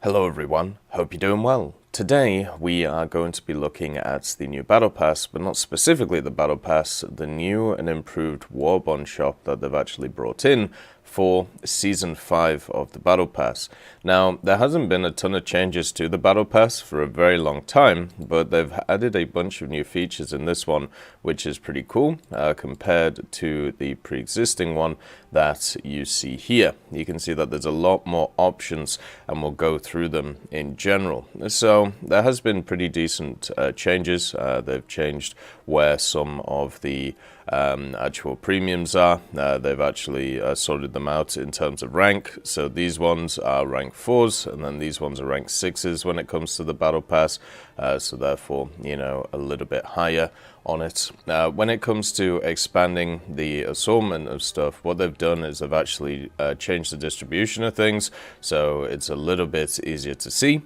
Hello everyone, hope you're doing well. Today we are going to be looking at the new Battle Pass, but not specifically the Battle Pass, the new and improved Warbond shop that they've actually brought in for Season 5 of the Battle Pass. Now, there hasn't been a ton of changes to the Battle Pass for a very long time, but they've added a bunch of new features in this one, which is pretty cool compared to the pre-existing one that you see here. You can see that there's a lot more options, and we'll go through them in general. So there has been pretty decent changes. They've changed where some of the actual premiums are. They've actually sorted them out in terms of rank. So these ones are rank 4s, and then these ones are rank 6s when it comes to the Battle Pass. So therefore, you know, a little bit higher on it. When it comes to expanding the assortment of stuff, what they've done is they've actually changed the distribution of things, so it's a little bit easier to see,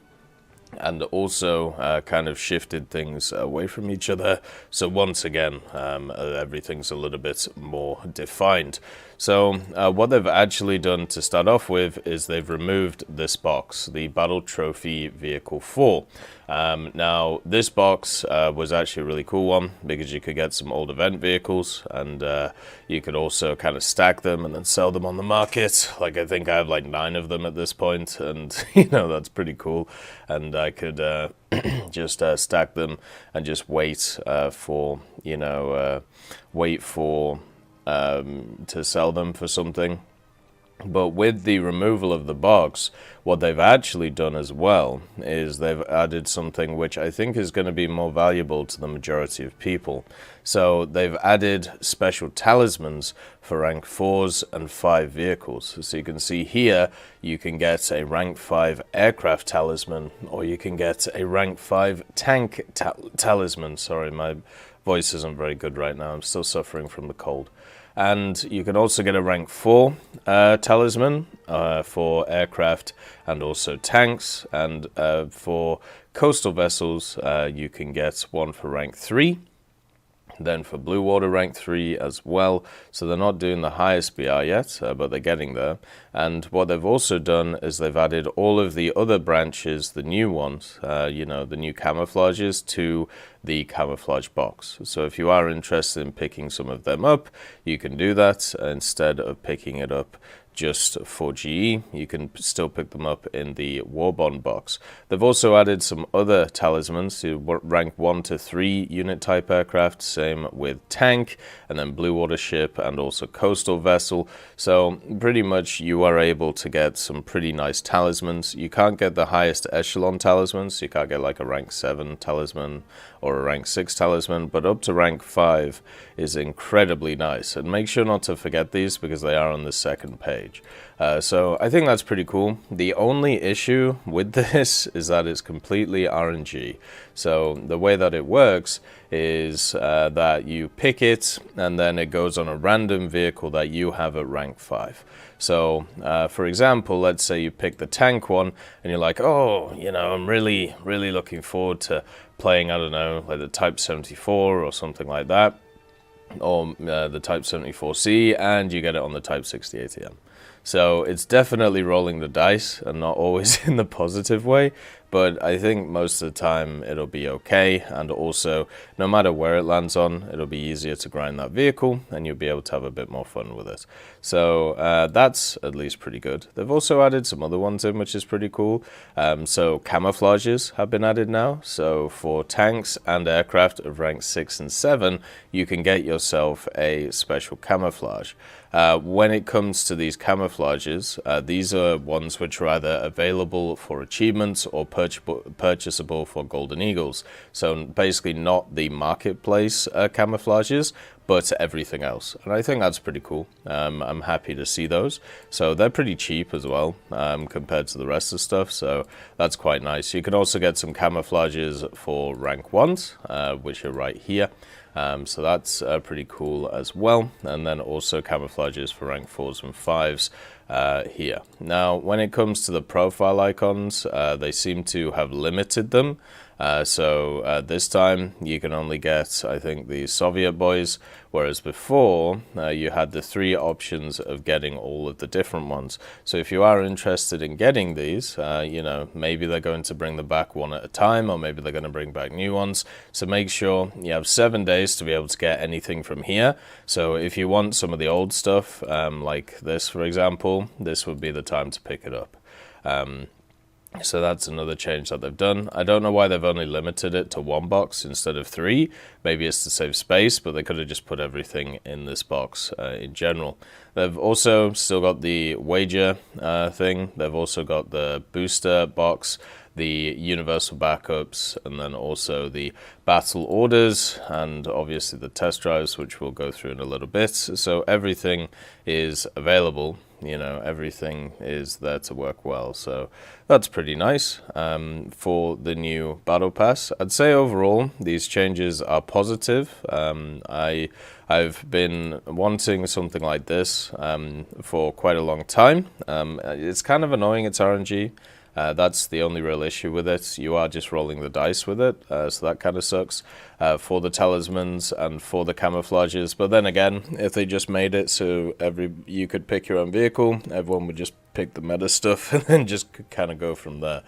and also kind of shifted things away from each other. So once again, everything's a little bit more defined. So what they've actually done to start off with is they've removed this box, the Battle Trophy Vehicle 4. Now, this box was actually a really cool one because you could get some old event vehicles, and you could also kind of stack them and then sell them on the market. Like, I think I have like 9 of them at this point, and you know, that's pretty cool. And I could just stack them and just wait for, you know, to sell them for something. But with the removal of the box, what they've actually done as well is they've added something which I think is going to be more valuable to the majority of people. So they've added special talismans for rank 4s and 5 vehicles. So you can see here, you can get a rank 5 aircraft talisman, or you can get a rank 5 tank talisman. Sorry, my voice isn't very good right now. I'm still suffering from the cold. And you can also get a rank 4 talisman for aircraft and also tanks. And for coastal vessels, you can get one for rank 3. Then for blue water, rank 3 as well. So they're not doing the highest BR yet, but they're getting there. And what they've also done is they've added all of the other branches, the new ones, you know, the new camouflages, to the camouflage box. So if you are interested in picking some of them up, you can do that instead of picking it up just for GE. You can still pick them up in the Warbond box. They've also added some other talismans to rank 1 to 3 unit type aircraft, same with tank, and then blue water ship and also coastal vessel. So pretty much you are able to get some pretty nice talismans. You can't get the highest echelon talismans, so you can't get like a rank 7 talisman or a rank 6 talisman, but up to rank 5 is incredibly nice. And make sure not to forget these because they are on the second page. So I think that's pretty cool. The only issue with this is that it's completely RNG. So the way that it works is that you pick it and then it goes on a random vehicle that you have at rank 5. So, for example, let's say you pick the tank one and you're like, oh, you know, I'm really looking forward to playing, I don't know, like the Type 74 or something like that, or the Type 74C, and you get it on the Type 60ATM. So it's definitely rolling the dice and not always in the positive way, but I think most of the time it'll be okay. And also, no matter where it lands on, it'll be easier to grind that vehicle and you'll be able to have a bit more fun with it. So that's at least pretty good. They've also added some other ones in, which is pretty cool. So camouflages have been added now. So for tanks and aircraft of rank 6 and 7, you can get yourself a special camouflage. When it comes to these camouflages, these are ones which are either available for achievements or purchasable for golden eagles. So basically not the marketplace camouflages, but everything else. And I think that's pretty cool. I'm happy to see those. So they're pretty cheap as well compared to the rest of the stuff. So that's quite nice. You can also get some camouflages for rank 1s, which are right here. So that's pretty cool as well. And then also camouflages for rank 4s and 5s here. Now, when it comes to the profile icons, they seem to have limited them. This time you can only get, I think, the Soviet boys, whereas before you had the 3 options of getting all of the different ones. So if you are interested in getting these, you know, maybe they're going to bring them back one at a time, or maybe they're going to bring back new ones. So make sure you have 7 days to be able to get anything from here. So if you want some of the old stuff, like this, for example, this would be the time to pick it up. So that's another change that they've done. I don't know why they've only limited it to 1 box instead of 3. Maybe it's to save space, but they could have just put everything in this box in general. They've also still got the wager thing. They've also got the booster box, the universal backups, and then also the battle orders, and obviously the test drives, which we'll go through in a little bit. So everything is available. You know, everything is there to work well, so that's pretty nice for the new Battle Pass. I'd say overall these changes are positive. I've been wanting something like this for quite a long time. It's kind of annoying, it's RNG. That's the only real issue with it. You are just rolling the dice with it, so that kind of sucks for the Talismans and for the Camouflages. But then again, if they just made it so you could pick your own vehicle, everyone would just pick the meta stuff and then just kind of go from there.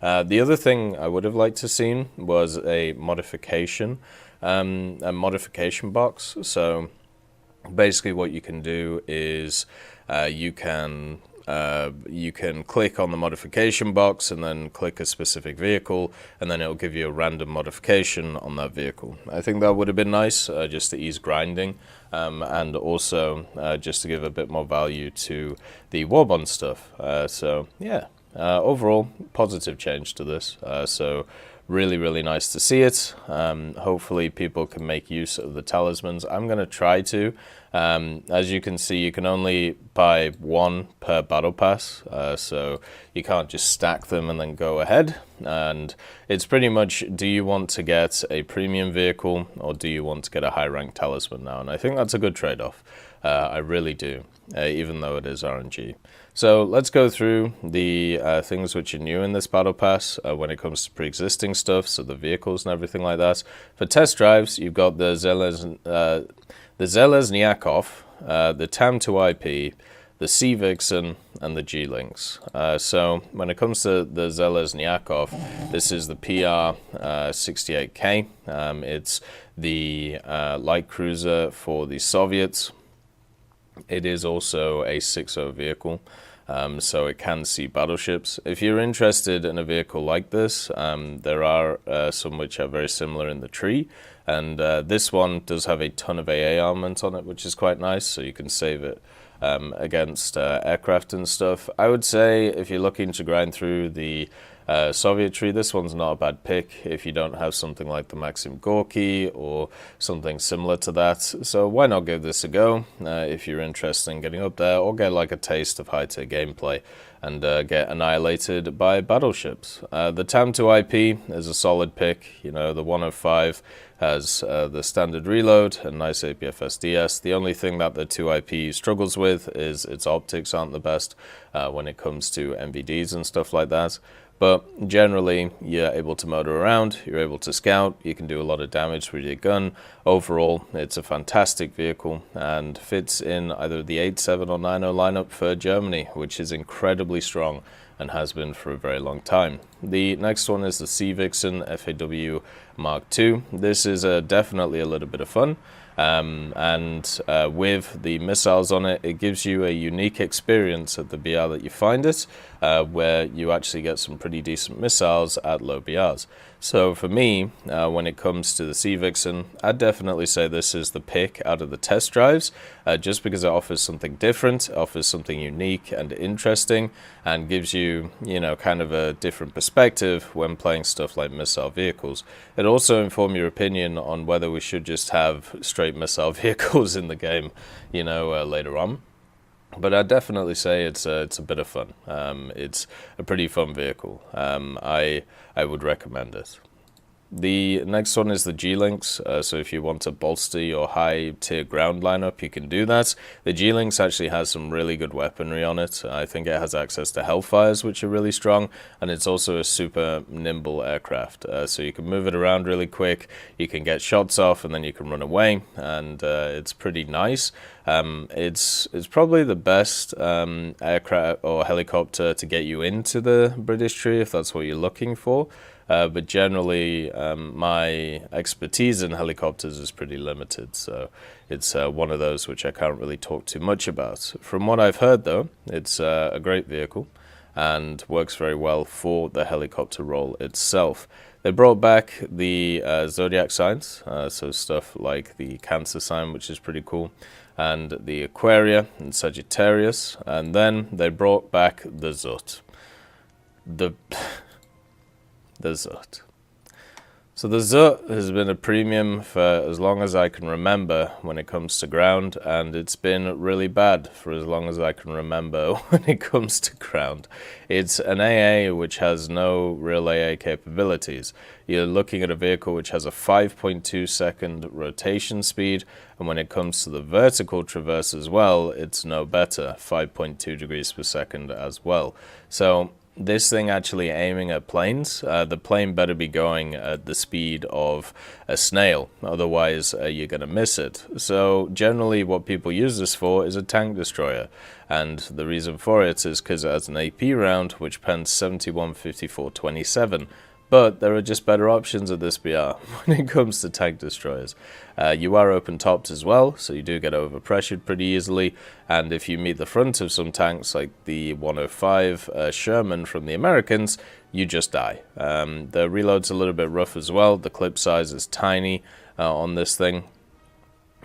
The other thing I would have liked to seen was a modification box. So basically what you can do is you can click on the modification box and then click a specific vehicle, and then it'll give you a random modification on that vehicle. I think that would have been nice, just to ease grinding, and also just to give a bit more value to the Warbond stuff. So yeah, overall positive change to this. So really nice to see it. Hopefully people can make use of the Talismans. I'm going to try to. As you can see, you can only buy 1 per battle pass, so you can't just stack them and then go ahead. And it's pretty much, do you want to get a premium vehicle or do you want to get a high rank talisman now? And I think that's a good trade-off. I really do, even though it is RNG. So let's go through the things which are new in this battle pass when it comes to pre-existing stuff, so the vehicles and everything like that. For test drives, you've got the Zelezniakov, the TAM2IP, the C-Vixen, and the G-Lynx. So when it comes to the Zelezniakov, this is the PR-68K. It's the light cruiser for the Soviets. It is also a 6.0 vehicle, so it can see battleships. If you're interested in a vehicle like this, there are some which are very similar in the tree, and this one does have a ton of AA armament on it, which is quite nice, so you can save it against aircraft and stuff. I would say if you're looking to grind through the Soviet tree, this one's not a bad pick if you don't have something like the Maxim Gorky or something similar to that. So why not give this a go if you're interested in getting up there, or get like a taste of high-tier gameplay and get annihilated by battleships. The TAM2IP is a solid pick. You know, the 105 has the standard reload and nice APFS DS. The only thing that the 2IP struggles with is its optics aren't the best when it comes to MVDs and stuff like that. But generally, you're able to motor around, you're able to scout, you can do a lot of damage with your gun. Overall, it's a fantastic vehicle and fits in either the 8.7 or 9.0 lineup for Germany, which is incredibly strong and has been for a very long time. The next one is the C-Vixen FAW Mark II. This is definitely a little bit of fun. With the missiles on it, it gives you a unique experience at the BR that you find it, where you actually get some pretty decent missiles at low BRs. So for me, when it comes to the C-Vixen, I'd definitely say this is the pick out of the test drives, just because it offers something different, offers something unique and interesting, and gives you, you know, kind of a different perspective when playing stuff like missile vehicles. It also informs your opinion on whether we should just have straight missile vehicles in the game, you know, later on. But I'd definitely say it's a bit of fun. It's a pretty fun vehicle. I would recommend it. The next one is the G-Links, so if you want to bolster your high-tier ground lineup, you can do that. The G-Links actually has some really good weaponry on it. I think it has access to Hellfires, which are really strong, and it's also a super nimble aircraft. So you can move it around really quick, you can get shots off, and then you can run away, and it's pretty nice. It's probably the best aircraft or helicopter to get you into the British tree, if that's what you're looking for. But generally, my expertise in helicopters is pretty limited, so it's one of those which I can't really talk too much about. From what I've heard, though, it's a great vehicle and works very well for the helicopter role itself. They brought back the zodiac signs, so stuff like the Cancer sign, which is pretty cool, and the Aquaria and Sagittarius, and then they brought back the Zut. The Zut. So the Zut has been a premium for as long as I can remember when it comes to ground, and it's been really bad for as long as I can remember when it comes to ground. It's an AA which has no real AA capabilities. You're looking at a vehicle which has a 5.2 second rotation speed, and when it comes to the vertical traverse as well, it's no better, 5.2 degrees per second as well. So this thing actually aiming at planes, the plane better be going at the speed of a snail, otherwise you're going to miss it. So generally what people use this for is a tank destroyer, and the reason for it is because it has an AP round which pens 71, 54, 27. But there are just better options at this BR when it comes to tank destroyers. You are open topped as well, so you do get overpressured pretty easily, and if you meet the front of some tanks like the 105 Sherman from the Americans, you just die. The reload's a little bit rough as well. The clip size is tiny on this thing.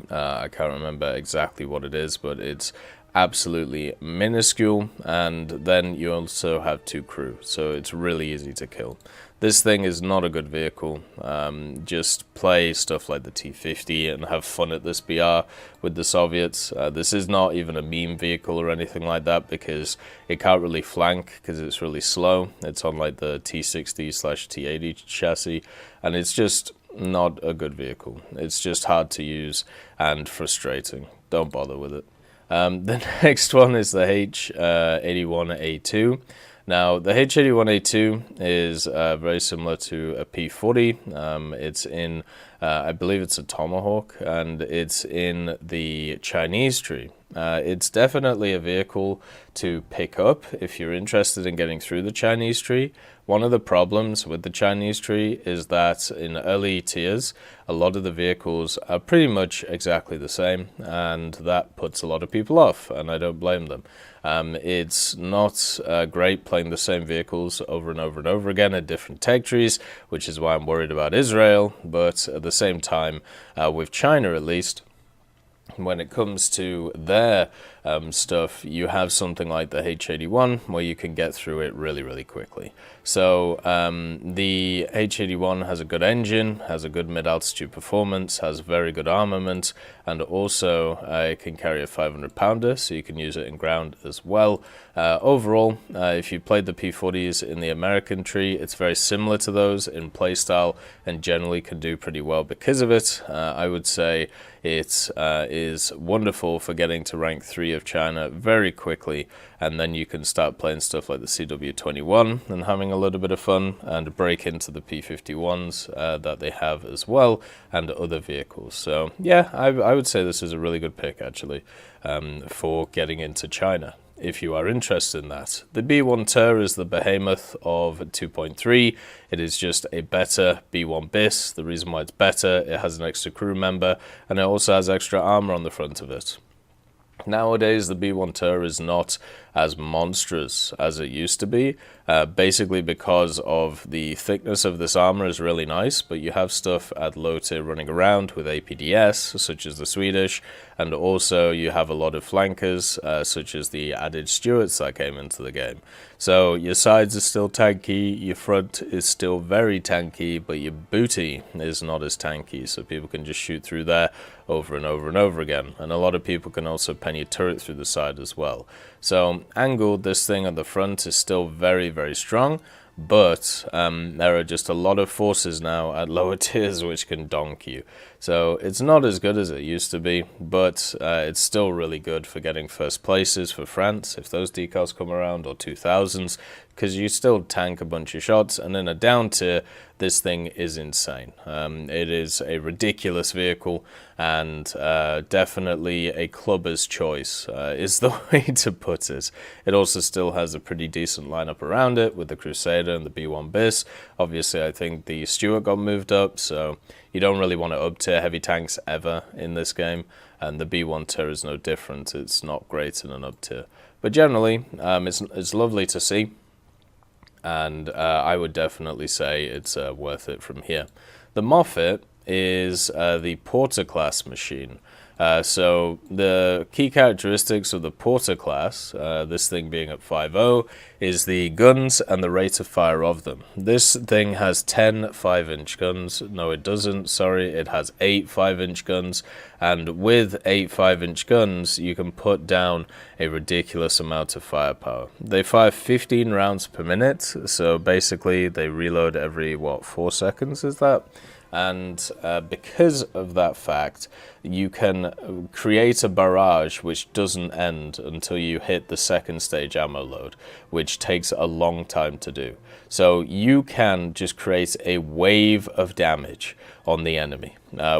I can't remember exactly what it is, but it's absolutely minuscule, and then you also have 2 crew, so it's really easy to kill. This thing is not a good vehicle. Just play stuff like the T-50 and have fun at this BR with the Soviets. This is not even a meme vehicle or anything like that because it can't really flank because it's really slow. It's on like the T-60/T-80 chassis, and it's just not a good vehicle. It's just hard to use and frustrating. Don't bother with it. The next one is the H-81A2. Now, the H-81A2 is very similar to a P-40. It's in, I believe it's a Tomahawk, and it's in the Chinese tree. It's definitely a vehicle to pick up if you're interested in getting through the Chinese tree. One of the problems with the Chinese tree is that in early tiers, a lot of the vehicles are pretty much exactly the same, and that puts a lot of people off, and I don't blame them. It's not great playing the same vehicles over and over and over again at different tech trees, which is why I'm worried about Israel, but at the same time, with China at least, when it comes to their stuff, you have something like the H-81 where you can get through it really, really quickly. So the H-81 has a good engine, has a good mid-altitude performance, has very good armament, and also it can carry a 500-pounder, so you can use it in ground as well. Overall, if you played the P-40s in the American tree, it's very similar to those in playstyle and generally can do pretty well because of it. I would say it is wonderful for getting to rank 3 of China very quickly, and then you can start playing stuff like the CW21 and having a little bit of fun and break into the P51s that they have as well and other vehicles. So yeah, I would say this is a really good pick actually for getting into China if you are interested in that. The B1 Ter is the behemoth of 2.3. It is just a better B1 BIS. The reason why it's better, it has an extra crew member, and it also has extra armor on the front of it. Nowadays, the B1 Ter is not as monstrous as it used to be, basically because of the thickness of this armor is really nice, but you have stuff at low tier running around with APDS, such as the Swedish, and also you have a lot of flankers, such as the added Stuarts that came into the game. So your sides are still tanky, your front is still very tanky, but your booty is not as tanky, so people can just shoot through there over and over and over again. And a lot of people can also pen your turret through the side as well. So angled, this thing at the front is still very, very strong, but there are just a lot of forces now at lower tiers which can donk you. So it's not as good as it used to be, but it's still really good for getting first places for France, if those decals come around, or 2000s, because you still tank a bunch of shots, and in a down tier, this thing is insane. It is a ridiculous vehicle, and definitely a clubber's choice is the way to put it. It also still has a pretty decent lineup around it, with the Crusader and the B1 Bis. Obviously, I think the Stuart got moved up, so you don't really want to up-tier heavy tanks ever in this game, and the B1 tier is no different. It's not great in an up-tier. But generally, it's lovely to see, and I would definitely say it's worth it from here. The Moffat is the Porter class machine. So the key characteristics of the Porter class, this thing being at 5.0, is the guns and the rate of fire of them. This thing has 10 5-inch guns. No, it doesn't. Sorry, it has 8 5-inch guns. And with 8 5-inch guns, you can put down a ridiculous amount of firepower. They fire 15 rounds per minute. So basically, they reload every, 4 seconds is that? And because of that fact, you can create a barrage which doesn't end until you hit the second stage ammo load, which takes a long time to do. So you can just create a wave of damage on the enemy,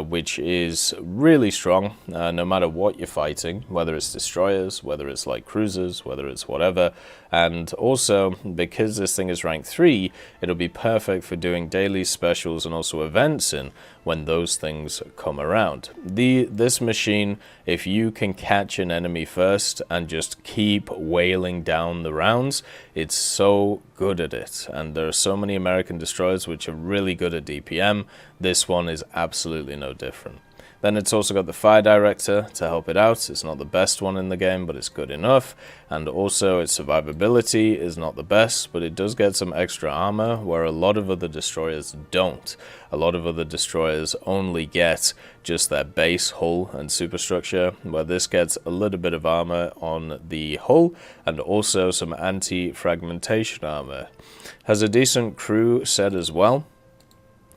which is really strong, no matter what you're fighting, whether it's destroyers, whether it's like cruisers, whether it's whatever. And also, because this thing is rank 3, it'll be perfect for doing daily specials and also events in when those things come around. This machine, if you can catch an enemy first and just keep wailing down the rounds, it's so good at it. And there are so many American destroyers which are really good at DPM. This one is absolutely no different. Then it's also got the fire director to help it out. It's not the best one in the game, but it's good enough. And also its survivability is not the best, but it does get some extra armor where a lot of other destroyers don't. A lot of other destroyers only get just their base hull and superstructure, where this gets a little bit of armor on the hull and also some anti-fragmentation armor. Has a decent crew set as well,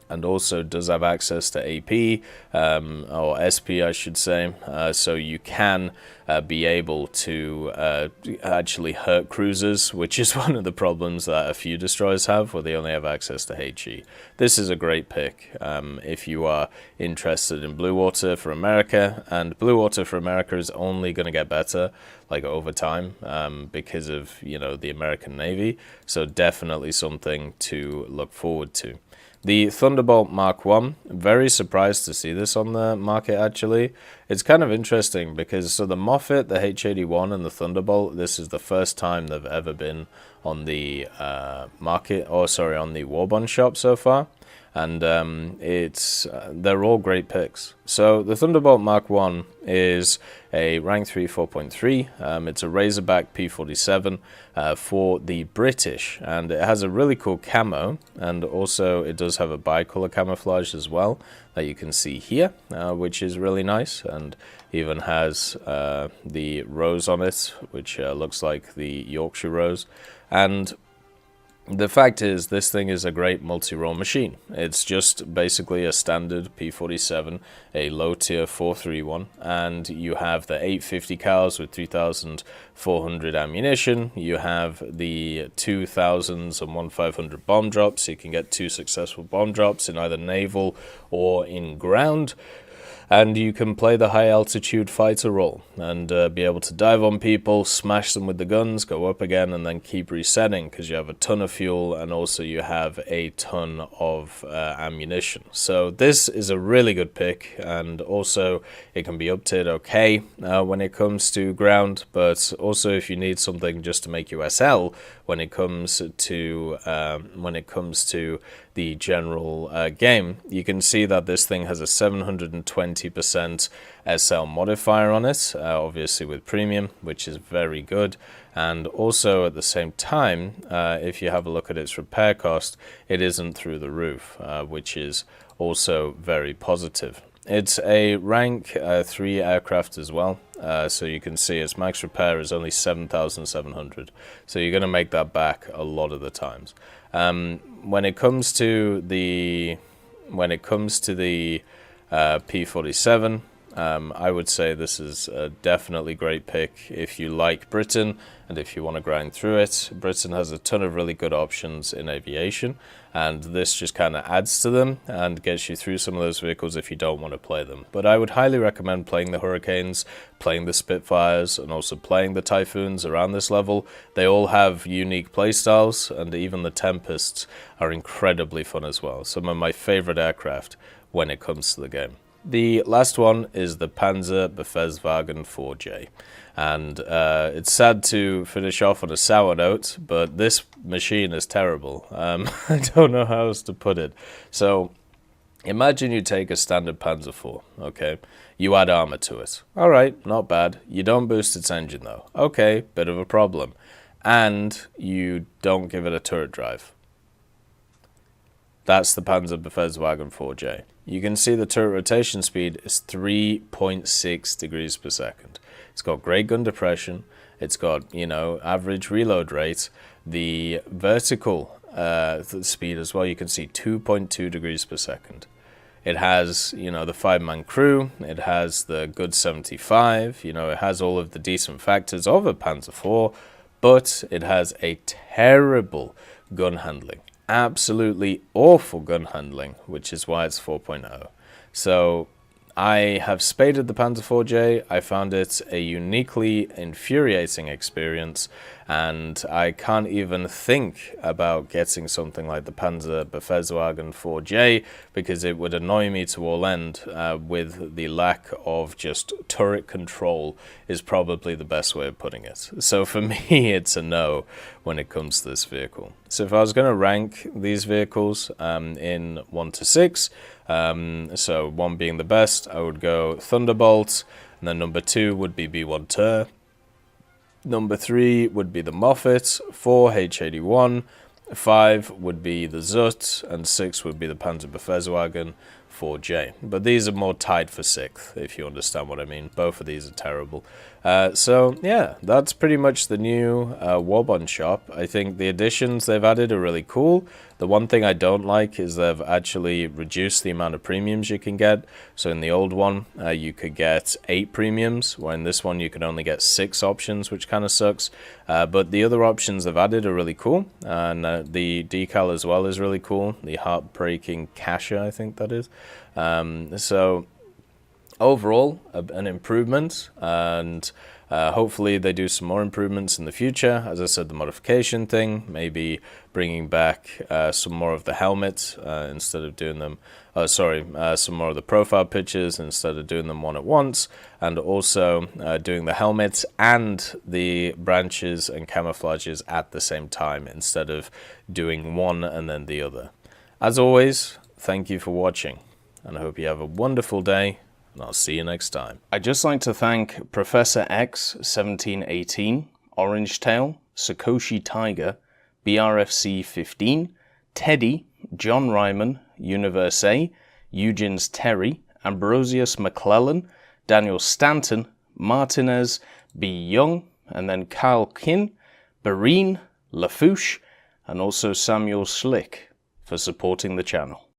and also does have access to AP, or SP I should say, so you can be able to actually hurt cruisers, which is one of the problems that a few destroyers have, where they only have access to HE. This is a great pick if you are interested in Blue Water for America, and Blue Water for America is only going to get better like over time because of, you know, the American Navy, so definitely something to look forward to. The Thunderbolt Mark 1, very surprised to see this on the market actually. It's kind of interesting because so the Moffat, the H81 and the Thunderbolt, this is the first time they've ever been on the market, or sorry, on the Warbond shop so far. And they're all great picks. So the Thunderbolt Mark 1 is a rank 3 4.3. It's a Razorback P47 for the British, and it has a really cool camo, and also it does have a bicolor camouflage as well that you can see here, which is really nice, and even has the rose on it, which looks like the Yorkshire rose. And the fact is, this thing is a great multi-role machine. It's just basically a standard P47, a low-tier 431, and you have the 850 cals with 3,400 ammunition. You have the 2,000s and 1,500 bomb drops, so you can get 2 successful bomb drops in either naval or in ground. And you can play the high-altitude fighter role and be able to dive on people, smash them with the guns, go up again, and then keep resetting because you have a ton of fuel and also you have a ton of ammunition. So this is a really good pick, and also it can be up-tiered okay when it comes to ground, but also if you need something just to make you SL when it comes to the general game, you can see that this thing has a 720% SL modifier on it, obviously with premium, which is very good. And also at the same time, if you have a look at its repair cost, it isn't through the roof, which is also very positive. It's a rank 3 aircraft as well, so you can see its max repair is only 7,700, so you're going to make that back a lot of the times. When it comes to the P47, I would say this is a definitely great pick if you like Britain and if you want to grind through it. Britain has a ton of really good options in aviation, and this just kind of adds to them and gets you through some of those vehicles if you don't want to play them. But I would highly recommend playing the Hurricanes, playing the Spitfires, and also playing the Typhoons around this level. They all have unique playstyles, and even the Tempests are incredibly fun as well. Some of my favorite aircraft when it comes to the game. The last one is the Panzer Befehlswagen 4J, and it's sad to finish off on a sour note, but this machine is terrible. I don't know how else to put it. So imagine you take a standard Panzer IV, okay? You add armor to it. All right, not bad. You don't boost its engine though. Okay, bit of a problem. And you don't give it a turret drive. That's the Panzer Befehlswagen 4J. You can see the turret rotation speed is 3.6 degrees per second. It's got great gun depression. It's got, you know, average reload rate. The vertical speed as well, you can see 2.2 degrees per second. It has, you know, the 5-man crew. It has the good 75. You know, it has all of the decent factors of a Panzer IV, but it has a terrible gun handling. Absolutely awful gun handling, which is why it's 4.0. So I have spaded the Panzer 4J. I found it a uniquely infuriating experience, and I can't even think about getting something like the Panzer Befehlswagen 4J because it would annoy me to all end with the lack of just turret control is probably the best way of putting it. So for me, it's a no when it comes to this vehicle. So if I was going to rank these vehicles in 1 to 6, so 1 being the best, I would go Thunderbolt, and then number 2 would be B1 Ter. Number 3 would be the Moffat, 4 H81, 5 would be the Zut, and 6 would be the Panzer Befehlswagen 4J. But these are more tied for 6th, if you understand what I mean. Both of these are terrible. So yeah, that's pretty much the new Warbond shop. I think the additions they've added are really cool. The one thing I don't like is they've actually reduced the amount of premiums you can get. So in the old one, you could get 8 premiums, where in this one you could only get 6 options, which kind of sucks. But the other options they've added are really cool, and the decal as well is really cool. The heartbreaking Kasha, I think that is. So overall, an improvement, and hopefully they do some more improvements in the future. As I said, the modification thing, maybe bringing back some more of the helmets instead of doing them, some more of the profile pictures instead of doing them one at once, and also doing the helmets and the branches and camouflages at the same time instead of doing one and then the other. As always, thank you for watching, and I hope you have a wonderful day, and I'll see you next time. I'd just like to thank Professor X 1718, Orange Tail, Sakoshi Tiger, BRFC 15, Teddy, John Ryman, Universe A, Eugens Terry, Ambrosius McClellan, Daniel Stanton, Martinez, B. Young, and then Kyle Kin, Barine, Lafouche, and also Samuel Slick for supporting the channel.